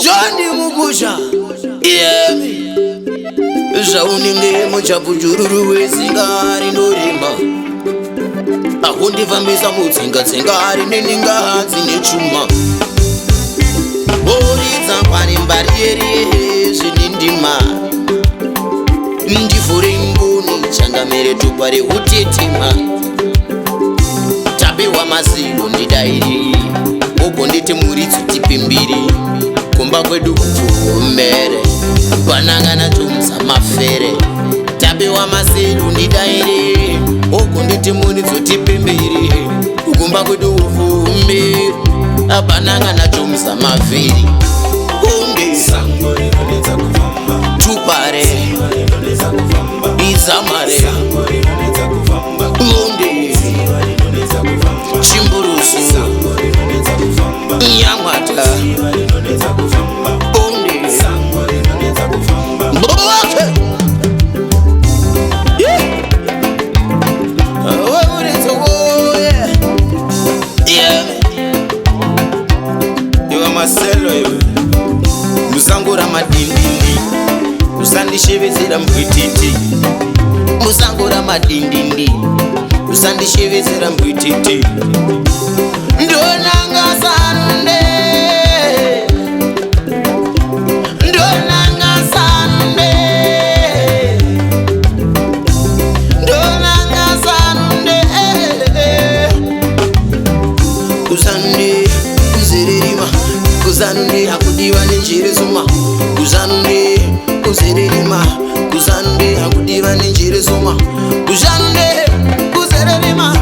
Johnny Mugusha, Yemi, Zauninge Mochapujuru, Singari no Rima. I won't even miss a Mutsinga Singari, Ninga, Zinchuma. Oriza Panimbari, Zinindima. Ndifuringuni, Changamere to Pari Utitima. Tabi wa Masilu, Nidairi, Okondite Muridzo-Shiri. Kumba kwedu kufumbere Banangana tumsa mafere Tabi wa Masilu Nidairi Okondite Muridzo-Shiri. Kumba kwedu kufumbere Banangana tumsa mafere Kunde Sango Tupare Izamare Kunde Chimburusu Nyamata Musangura madindindi usandishevezera mbwititi Musangura madindindi usandishevezera mbwititi Ndonanga sande Ndonanga sande Ndonanga sande Kuzande kuzererima Kuzande hakudiwa nenjere zuma Kuzande kuzererima Kuzande hakudiwa nenjere zuma Kuzande kuzererima